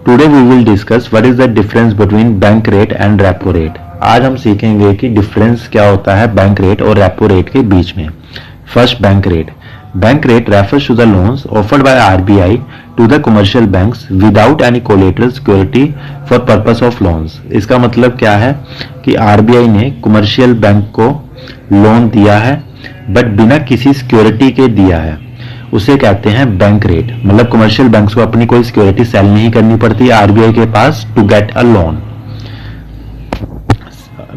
Today we will discuss what is the difference between bank rate and repo rate. आज हम सीखेंगे कि difference क्या होता है बैंक रेट और रेपो रेट के बीच में। First, bank rate. Bank rate refers to the loans offered by RBI to the commercial banks without any collateral security for purpose of loans। इसका मतलब क्या है कि RBI ने कमर्शियल बैंक को लोन दिया है बट बिना किसी सिक्योरिटी के दिया है, उसे कहते हैं बैंक रेट। मतलब कमर्शियल बैंक्स को अपनी कोई सिक्योरिटी सेल नहीं करनी पड़ती आरबीआई के पास to get a loan.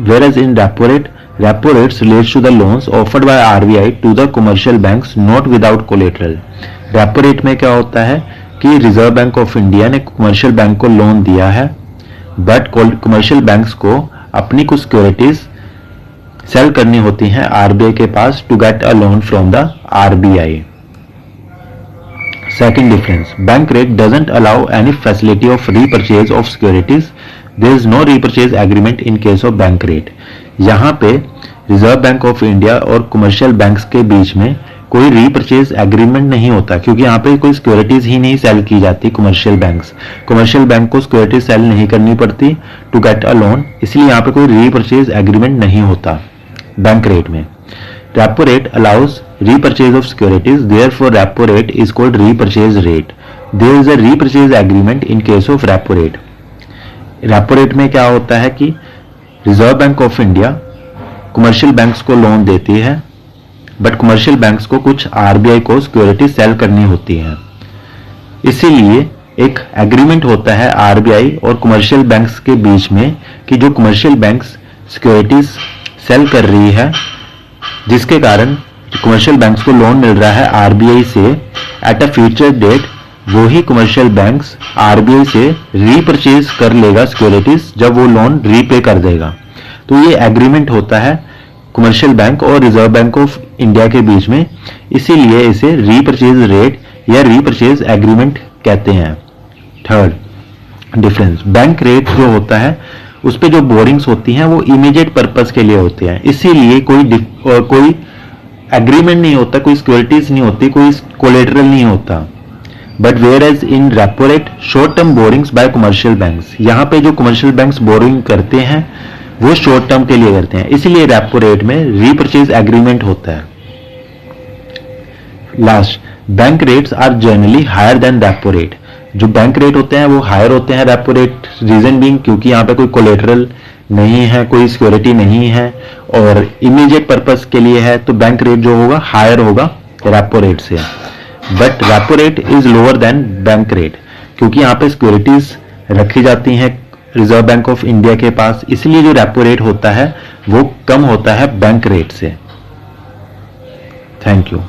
Whereas in repo rates relates to the loans offered by RBI to the commercial banks not without collateral। Repo rate में क्या होता है कि रिजर्व बैंक ऑफ इंडिया ने कमर्शियल बैंक को loan दिया है but commercial banks को अपनी कुछ सिक्योरिटीज सेल करनी होती हैं आरबीआई के पास to get a loan from the RBI. Second difference, bank rate doesn't allow any facility of repurchase of securities। There is no repurchase agreement in case of bank rate। यहाँ पे reserve bank of India और commercial banks के बीच में कोई repurchase agreement नहीं होता, क्योंकि यहाँ पे कोई सिक्योरिटीज ही नहीं सेल की जाती। कमर्शियल बैंक को सिक्योरिटी सेल नहीं करनी पड़ती टू गेट अ लोन, इसलिए यहाँ पे कोई रीपरचेज एग्रीमेंट नहीं होता बैंक रेट में। Repo rate allows repurchase of securities, therefore repo rate is called repurchase rate। There is a repurchase agreement in case of repo rate। Repo rate में क्या होता है कि reserve bank of India commercial banks को loan देती है but commercial banks को कुछ आरबीआई को सिक्योरिटी सेल करनी होती है, इसीलिए एक एग्रीमेंट होता है आरबीआई और कमर्शियल बैंक्स के बीच में कि जो कमर्शियल बैंक्स सिक्योरिटीज सेल कर रही है जिसके कारण कमर्शियल बैंक्स को लोन मिल रहा है आरबीआई से एट अ फ्यूचर डेट, वो ही कमर्शियल बैंक्स आरबीआई से रीपरचेज कर लेगा सिक्योरिटीज जब वो लोन रीपे कर देगा। तो ये एग्रीमेंट होता है कमर्शियल बैंक और रिजर्व बैंक ऑफ इंडिया के बीच में, इसीलिए इसे रीपरचेज रेट या रीपरचेज एग्रीमेंट कहते हैं। थर्ड डिफरेंस, बैंक रेट जो होता है उस पे जो बोरिंग्स होती हैं वो इमीडिएट पर्पस के लिए होते हैं, इसीलिए कोई एग्रीमेंट नहीं होता, कोई सिक्योरिटीज नहीं होती, कोई कोलेटरल नहीं होता। But whereas in repo rate short term borrowings by commercial banks, यहाँ पे जो कमर्शियल बैंक्स बोरिंग करते हैं वो शॉर्ट टर्म के लिए करते हैं, इसीलिए रेपो रेट में रीपरचेज एग्रीमेंट होता है। Last, bank rates are generally higher than repo rate. जो बैंक रेट होते हैं वो हायर होते हैं रेपो रेट, रीजन बीइंग क्योंकि यहाँ पे कोई कोलेटरल नहीं है, कोई सिक्योरिटी नहीं है और इमीडिएट पर्पस के लिए है, तो बैंक रेट जो होगा हायर होगा रेपो रेट से। But repo rate is lower than bank rate क्योंकि यहाँ पे सिक्योरिटीज रखी जाती हैं रिजर्व बैंक ऑफ इंडिया के पास, इसलिए जो रेपो रेट होता है वो कम होता है बैंक रेट से। Thank you.